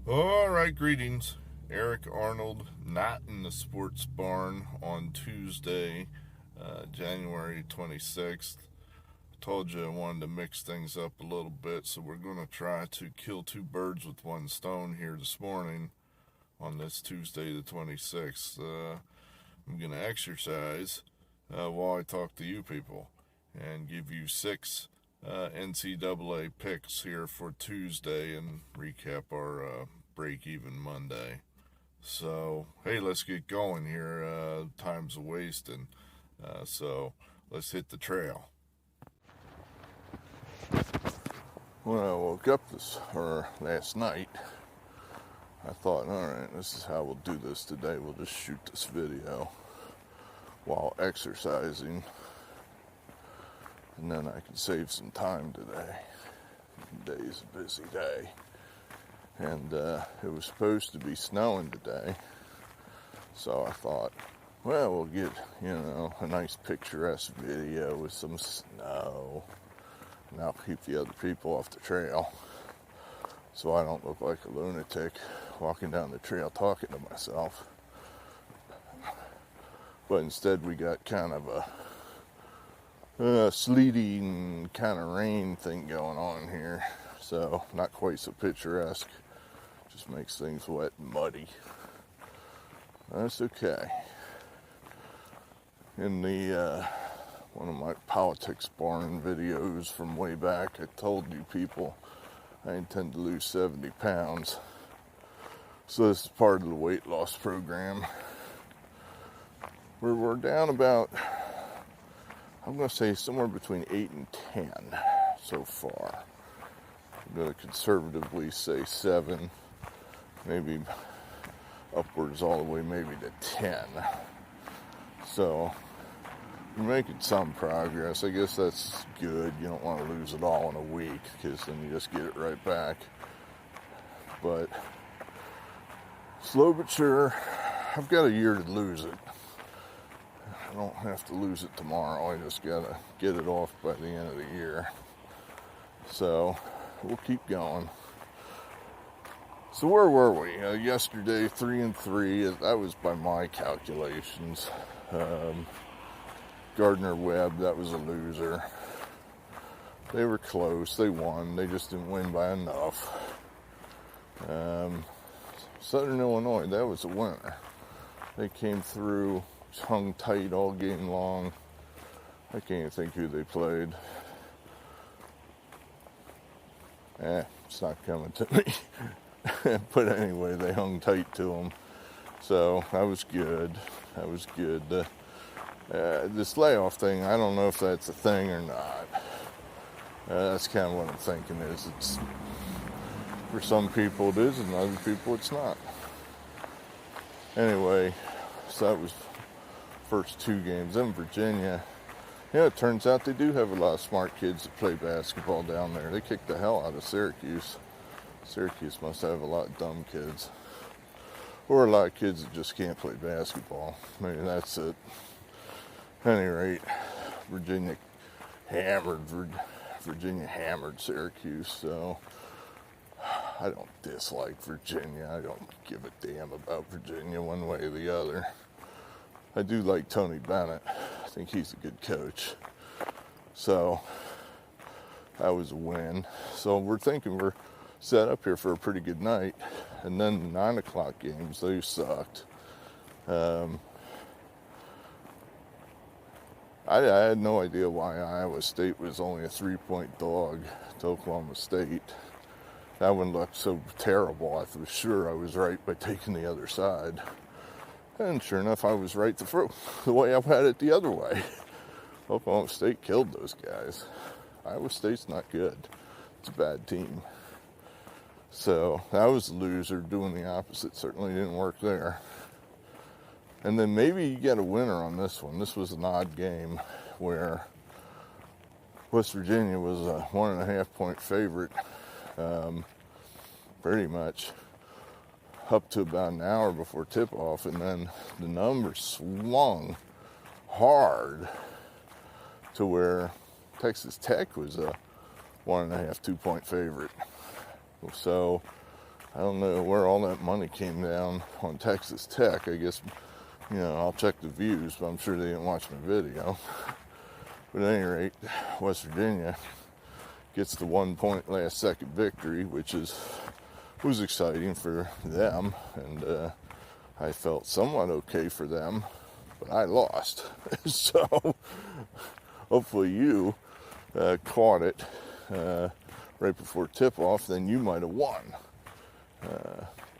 Alright, greetings. Eric Arnold, not in the sports barn on Tuesday, January 26th. Told you I wanted to mix things up a little bit, so we're going to try to kill two birds with one stone here this morning on this Tuesday the 26th. I'm going to exercise while I talk to you people and give you six NCAA picks here for Tuesday and recap our break even Monday. So, hey, let's get going here. Time's a wasting. So, let's hit the trail. When I woke up last night, I thought, alright, this is how we'll do this today. We'll just shoot this video while exercising, and then I can save some time today. Today's a busy day. And it was supposed to be snowing today, so I thought, well, we'll get, a nice picturesque video with some snow, and I'll keep the other people off the trail, so I don't look like a lunatic walking down the trail talking to myself. But instead we got kind of a sleeting kind of rain thing going on here, so not quite so picturesque. Just makes things wet and muddy. That's okay. In the one of my politics barn videos from way back, I told you people I intend to lose 70 pounds. So this is part of the weight loss program. We're down about, I'm going to say somewhere between 8 and 10 so far. I'm going to conservatively say 7. Maybe upwards all the way maybe to 10. So we're making some progress. I guess that's good. You don't want to lose it all in a week, because then you just get it right back. But slow but sure, I've got a year to lose it. I don't have to lose it tomorrow. I just got to get it off by the end of the year. So we'll keep going. So where were we? Yesterday, 3-3. That was by my calculations. Gardner-Webb, that was a loser. They were close. They won. They just didn't win by enough. Southern Illinois, that was a winner. They came through, hung tight all game long. I can't even think who they played. It's not coming to me. But anyway, they hung tight to them. So that was good. This layoff thing, I don't know if that's a thing or not. That's kind of what I'm thinking is. It's, for some people it is, and other people it's not. Anyway, so that was first two games. In Virginia, it turns out they do have a lot of smart kids that play basketball down there. They kicked the hell out of Syracuse. Syracuse must have a lot of dumb kids. Or a lot of kids that just can't play basketball. Maybe that's it. At any rate, Virginia hammered Syracuse, so I don't dislike Virginia. I don't give a damn about Virginia one way or the other. I do like Tony Bennett. I think he's a good coach. So that was a win. So we're thinking we're set up here for a pretty good night. And then the 9 o'clock games, they sucked. I had no idea why Iowa State was only a 3-point dog to Oklahoma State. That one looked so terrible. I was sure I was right by taking the other side. And sure enough, I was right the way I've had it the other way. Oklahoma State killed those guys. Iowa State's not good. It's a bad team. So that was a loser. Doing the opposite certainly didn't work there. And then maybe you get a winner on this one. This was an odd game where West Virginia was a 1.5-point favorite, pretty much up to about an hour before tip-off, and then the numbers swung hard to where Texas Tech was a 1.5, 2-point favorite. So I don't know where all that money came down on Texas Tech. I guess, I'll check the views, but I'm sure they didn't watch my video. But at any rate, West Virginia gets the 1 point last second victory, which was exciting for them, and I felt somewhat okay for them, but I lost. So hopefully you caught it right before tip-off, then you might have won.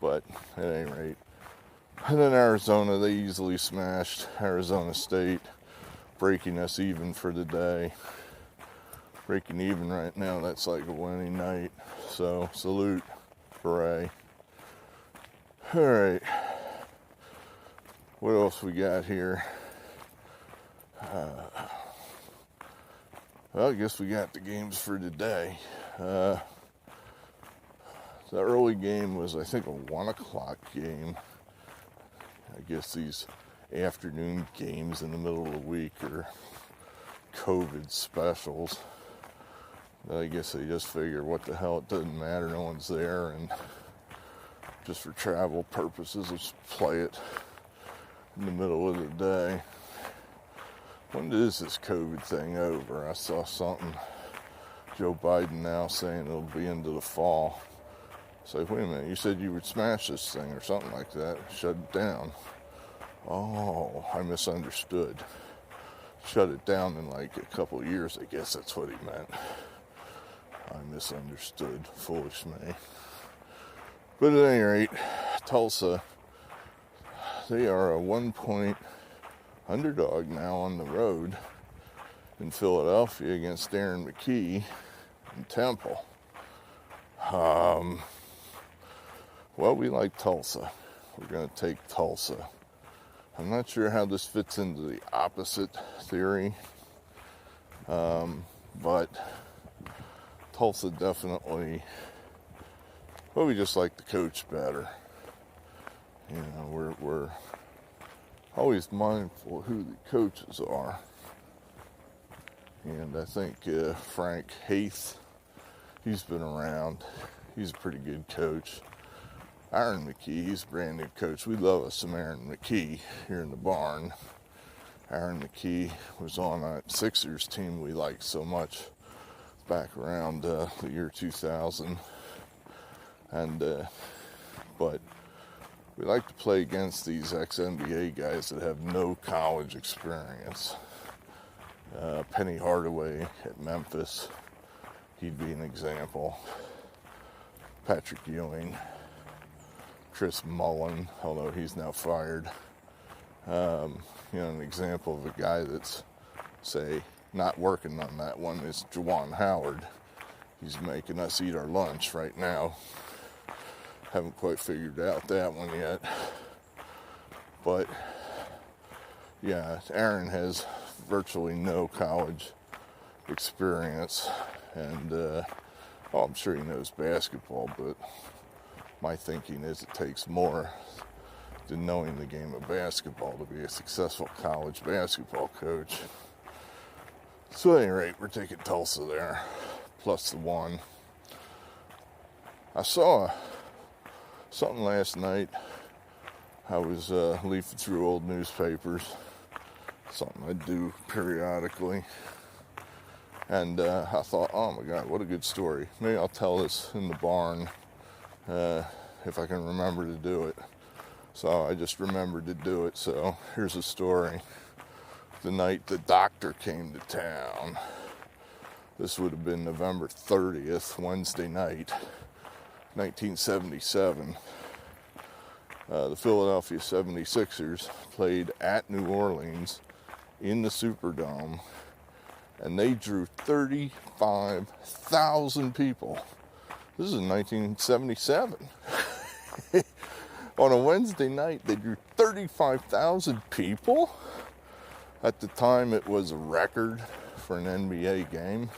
But at any rate, and then Arizona, they easily smashed Arizona State, breaking us even for the day. Breaking even right now, that's like a winning night. So salute, hooray. All right, what else we got here? Well, I guess we got the games for today. The early game was, I think, a 1 o'clock game. I guess these afternoon games in the middle of the week are COVID specials. I guess they just figure, what the hell, it doesn't matter, no one's there, and just for travel purposes, let's play it in the middle of the day. When is this COVID thing over? I saw something, Joe Biden now saying it'll be into the fall. It's like, wait a minute, you said you would smash this thing or something like that, shut it down. Oh, I misunderstood. Shut it down in like a couple of years, I guess that's what he meant. I misunderstood, foolish me. But at any rate, Tulsa, they are a 1 point underdog now on the road in Philadelphia against Aaron McKee in Temple. Well, we like Tulsa. We're going to take Tulsa. I'm not sure how this fits into the opposite theory, but Tulsa definitely, well, we just like the coach better. We're always mindful of who the coaches are. And I think Frank Haith, he's been around. He's a pretty good coach. Aaron McKee, he's a brand new coach. We love us some Aaron McKee here in the barn. Aaron McKee was on a Sixers team we liked so much back around the year 2000. But we like to play against these ex-NBA guys that have no college experience. Penny Hardaway at Memphis, he'd be an example. Patrick Ewing, Chris Mullen, although he's now fired. An example of a guy that's, say, not working on that one is Juwan Howard. He's making us eat our lunch right now. Haven't quite figured out that one yet. But, yeah, Aaron has virtually no college experience. And, I'm sure he knows basketball, but my thinking is it takes more than knowing the game of basketball to be a successful college basketball coach. So at any rate, we're taking Tulsa there, plus the 1. I saw something last night. I was leafing through old newspapers, something I do periodically. And I thought, oh my God, what a good story. Maybe I'll tell this in the barn if I can remember to do it. So I just remembered to do it. So here's a story. The night the doctor came to town. This would have been November 30th, Wednesday night, 1977. The Philadelphia 76ers played at New Orleans in the Superdome, and they drew 35,000 people. This is in 1977. On a Wednesday night, they drew 35,000 people. At the time, it was a record for an NBA game.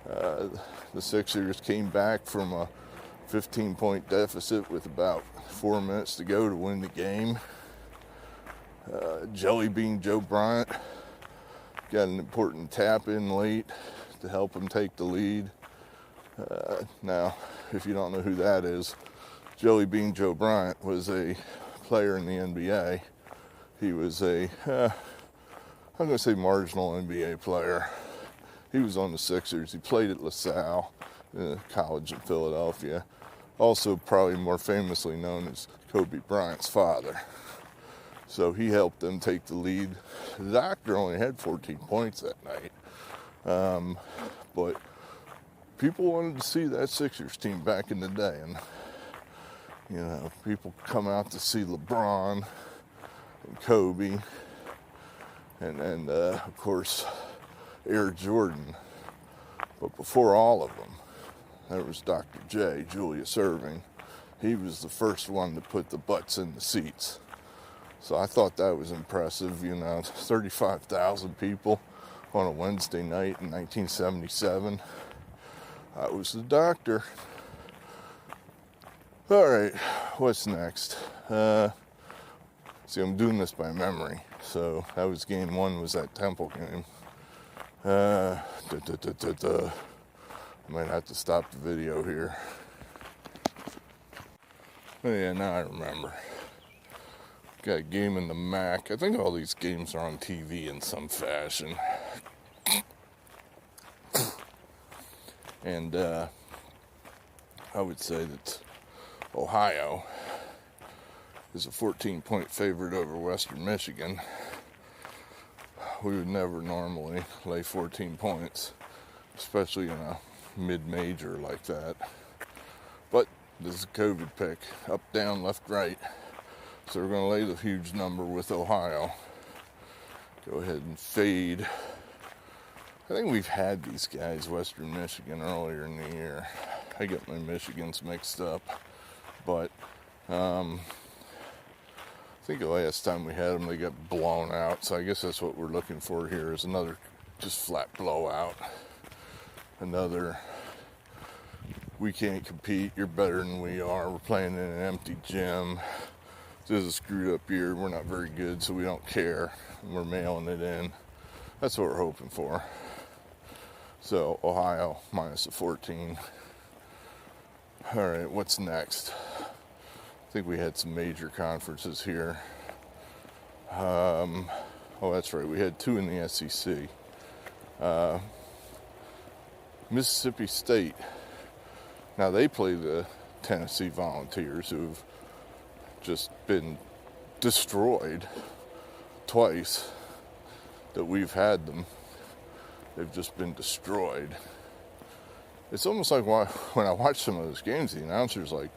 The Sixers came back from a 15-point deficit with about 4 minutes to go to win the game. Jelly Bean Joe Bryant got an important tap in late to help him take the lead. Now, if you don't know who that is, Jelly Bean Joe Bryant was a player in the NBA. He was I'm going to say marginal NBA player. He was on the Sixers. He played at LaSalle, college in Philadelphia. Also probably more famously known as Kobe Bryant's father. So he helped them take the lead. The doctor only had 14 points that night. But people wanted to see that Sixers team back in the day. And, you know, people come out to see LeBron and Kobe. And of course, Air Jordan. But before all of them, there was Dr. J, Julius Erving. He was the first one to put the butts in the seats. So I thought that was impressive, you know, 35,000 people on a Wednesday night in 1977. That was the doctor. All right, what's next? See, I'm doing this by memory. So that was game one, was that Temple game. I might have to stop the video here. Oh yeah, now I remember. Got a game in the MAC. I think all these games are on TV in some fashion. And I would say that Ohio is a 14-point favorite over Western Michigan. We would never normally lay 14 points, especially in a mid-major like that. But this is a COVID pick. Up, down, left, right. So we're going to lay the huge number with Ohio. Go ahead and fade. I think we've had these guys, Western Michigan, earlier in the year. I get my Michigans mixed up. But I think the last time we had them, they got blown out. So I guess that's what we're looking for here, is another just flat blowout. Another, we can't compete, you're better than we are, we're playing in an empty gym. This is a screwed up year, we're not very good, so we don't care. We're mailing it in. That's what we're hoping for. So, Ohio, minus a 14. All right, what's next? I think we had some major conferences here. Oh, that's right, we had two in the SEC. Mississippi State. Now, they play the Tennessee Volunteers, who've just been destroyed twice that we've had them. They've just been destroyed. It's almost like when I watch some of those games, the announcer's like,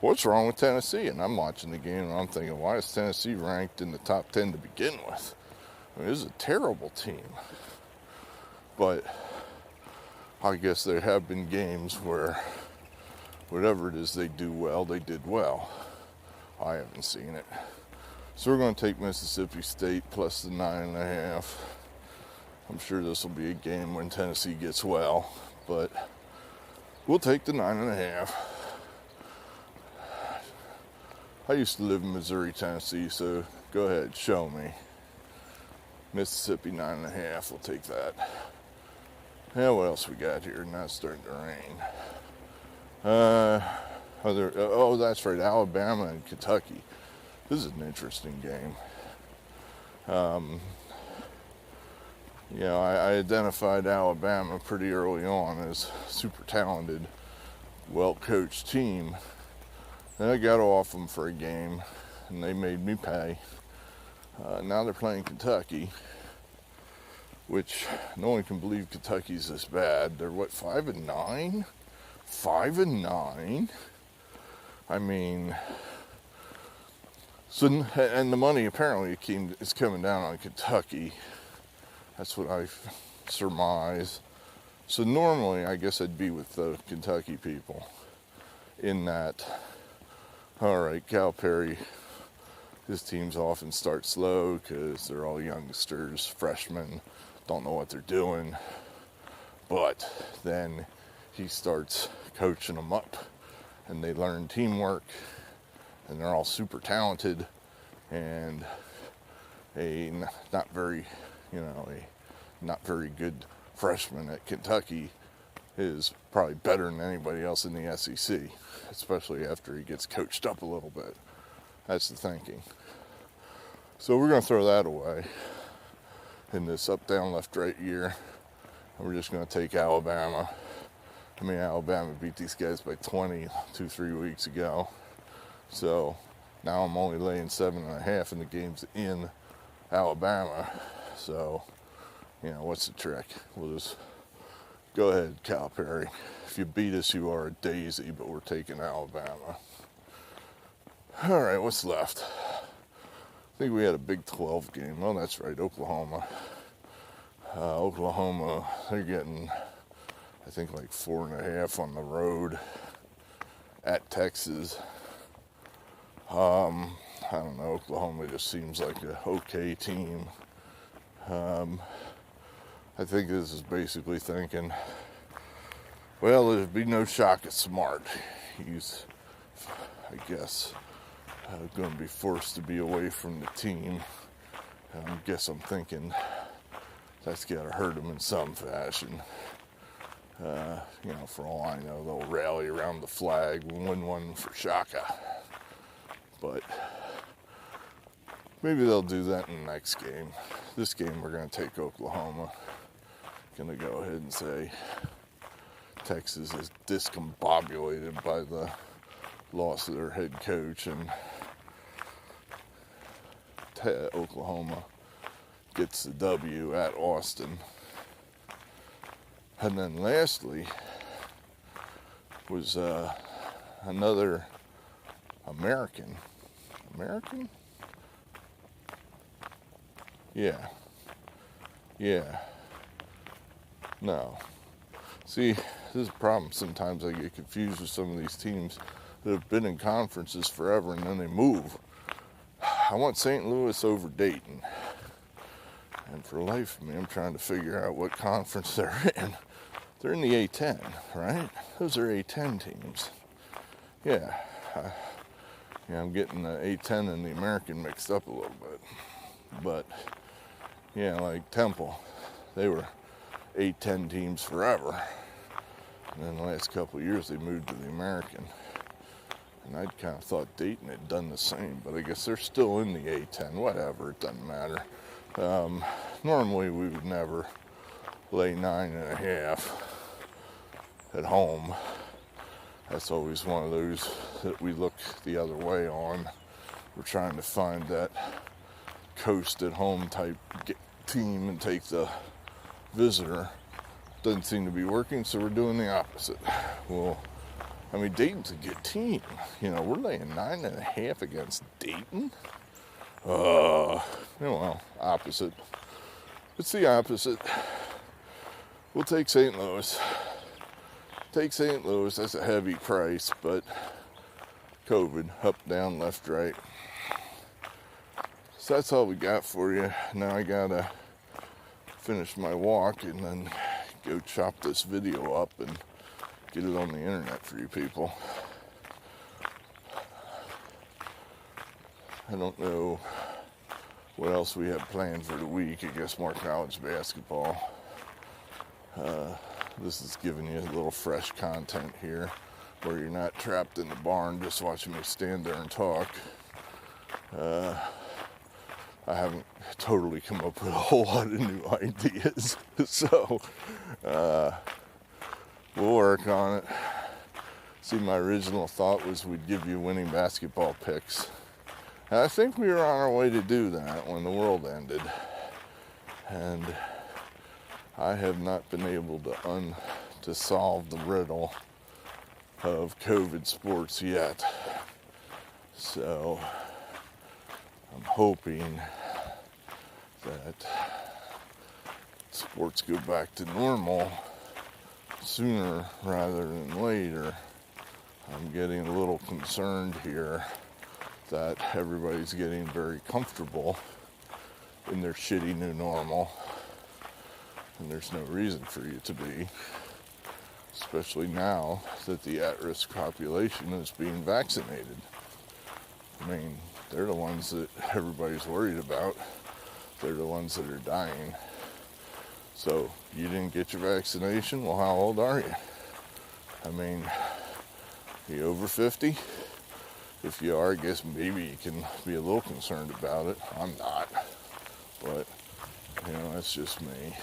what's wrong with Tennessee? And I'm watching the game and I'm thinking, why is Tennessee ranked in the top 10 to begin with? I mean, this is a terrible team. But I guess there have been games where whatever it is they do well, they did well. I haven't seen it. So we're going to take Mississippi State plus the 9.5. I'm sure this will be a game when Tennessee gets well, but we'll take the 9.5. I used to live in Missouri, Tennessee, so go ahead, show me. Mississippi 9.5, we'll take that. Yeah, what else we got here? Now it's starting to rain. That's right, Alabama and Kentucky. This is an interesting game. You know, I identified Alabama pretty early on as a super talented, well-coached team. Then I got off them for a game, and they made me pay. Now they're playing Kentucky, which no one can believe Kentucky's this bad. They're, 5-9? 5-9? I mean, so, and the money apparently is coming down on Kentucky. That's what I surmise. So normally, I guess I'd be with the Kentucky people in that, all right, Calipari, his teams often start slow because they're all youngsters, freshmen, don't know what they're doing. But then he starts coaching them up, and they learn teamwork, and they're all super talented, and a not very good freshman at Kentucky is probably better than anybody else in the SEC, especially after he gets coached up a little bit. That's the thinking. So we're going to throw that away in this up, down, left, right year. And we're just going to take Alabama. I mean, Alabama beat these guys by 20 2-3 weeks ago. So now I'm only laying 7.5 in the games in Alabama. So, you know, what's the trick? We'll just go ahead, Calipari. If you beat us, you are a daisy, but we're taking Alabama. All right, what's left? I think we had a Big 12 game. Oh, that's right, Oklahoma. Oklahoma, they're getting, I think, like 4.5 on the road at Texas. I don't know, Oklahoma just seems like an okay team. I think this is basically thinking, well, there'd be no shock at Smart. He's, I guess, going to be forced to be away from the team. I guess I'm thinking that's got to hurt him in some fashion. You know, for all I know, they'll rally around the flag and win one for Shaka. But maybe they'll do that in the next game. This game, we're going to take Oklahoma. Going to go ahead and say Texas is discombobulated by the loss of their head coach, and Oklahoma gets the W at Austin. And then lastly was another American? Yeah. No. See, this is a problem. Sometimes I get confused with some of these teams that have been in conferences forever and then they move. I want St. Louis over Dayton. And for the life of me, I'm trying to figure out what conference they're in. They're in the A-10, right? Those are A-10 teams. Yeah. I'm getting the A-10 and the American mixed up a little bit. But, yeah, like Temple, they were A-10 teams forever. And then the last couple of years, they moved to the American. And I kind of thought Dayton had done the same, but I guess they're still in the A-10. Whatever, it doesn't matter. Normally, we would never lay 9.5 at home. That's always one of those that we look the other way on. We're trying to find that coast at home type team and take the visitor. Doesn't seem to be working, so we're doing the opposite. Well, I mean, Dayton's a good team. You know, we're laying 9.5 against Dayton. Well, opposite. It's the opposite. We'll take St. Louis. Take St. Louis. That's a heavy price, but COVID, up, down, left, right. So that's all we got for you. Now I gotta finish my walk and then go chop this video up and get it on the internet for you people. I don't know what else we have planned for the week. I guess more college basketball. This is giving you a little fresh content here where you're not trapped in the barn just watching me stand there and talk. I haven't totally come up with a whole lot of new ideas. So we'll work on it. See, my original thought was we'd give you winning basketball picks. And I think we were on our way to do that when the world ended. And I have not been able to solve the riddle of COVID sports yet. So I'm hoping that sports go back to normal sooner rather than later. I'm getting a little concerned here that everybody's getting very comfortable in their shitty new normal. And there's no reason for you to be, especially now that the at-risk population is being vaccinated. I mean, they're the ones that everybody's worried about. They're the ones that are dying. So, you didn't get your vaccination? Well, how old are you? I mean, are you over 50? If you are, I guess maybe you can be a little concerned about it. I'm not. But, that's just me.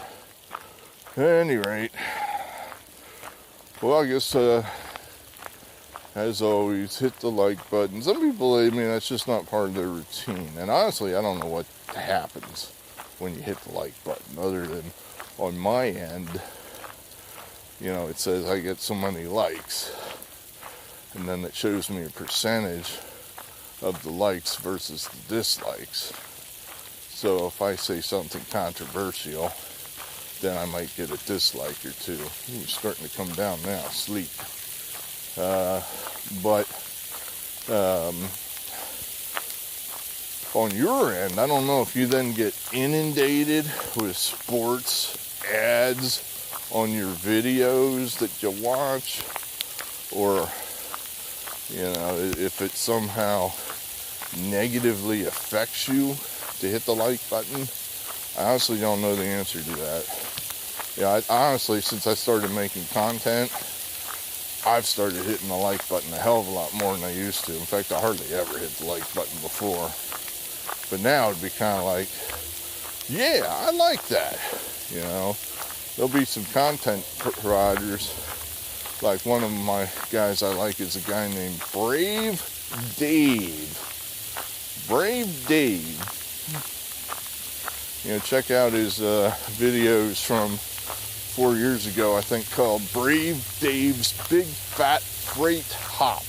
At any rate, well, I guess, as always, hit the like button. Some people, that's just not part of their routine. And honestly, I don't know what happens when you hit the like button, other than on my end, it says I get so many likes. And then it shows me a percentage of the likes versus the dislikes. So if I say something controversial, then I might get a dislike or two. You're starting to come down now, sleep. But on your end, I don't know if you then get inundated with sports ads on your videos that you watch, or if it somehow negatively affects you to hit the like button. I honestly don't know the answer to that. I honestly, since I started making content, I've started hitting the like button a hell of a lot more than I used to. In fact, I hardly ever hit the like button before. But now it'd be kind of like, yeah, I like that. There'll be some content providers. Like one of my guys I like is a guy named Brave Dave. Check out his videos from 4 years ago, I think, called Brave Dave's Big Fat Freight Hop.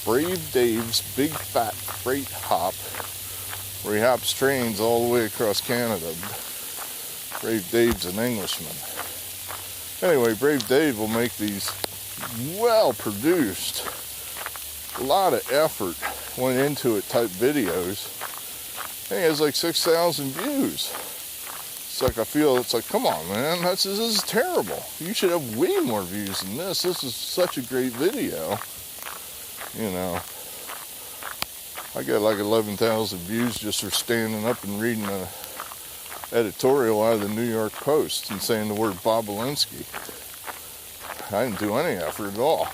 Brave Dave's Big Fat Freight Hop, where he hops trains all the way across Canada. Brave Dave's an Englishman. Anyway, Brave Dave will make these well-produced, a lot of effort went into it type videos. And he has like 6,000 views. It's like, come on, man, this is terrible. You should have way more views than this. This is such a great video. I got like 11,000 views just for standing up and reading an editorial out of the New York Post and saying the word Bobulinski. I didn't do any effort at all.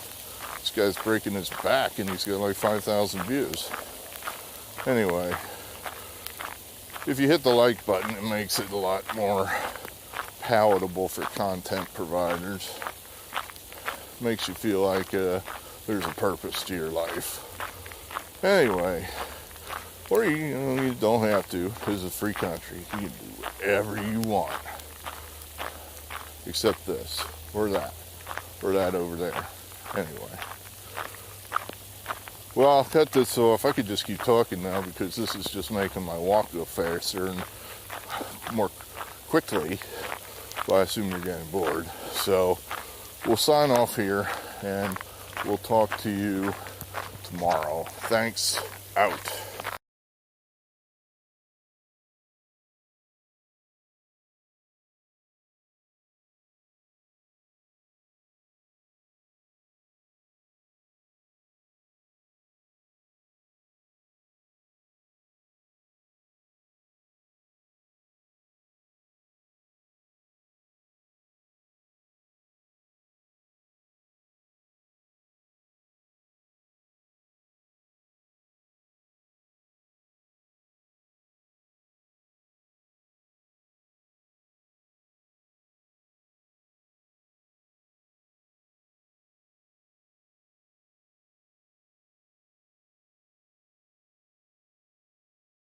This guy's breaking his back and he's got like 5,000 views. Anyway, if you hit the like button, it makes it a lot more palatable for content providers. Makes you feel like there's a purpose to your life. Anyway, or you don't have to, because it's a free country. You can do whatever you want. Except this, or that over there. Anyway. Well, I'll cut this off. I could just keep talking now because this is just making my walk go faster and more quickly. Well, I assume you're getting bored. So we'll sign off here and we'll talk to you tomorrow. Thanks. Out.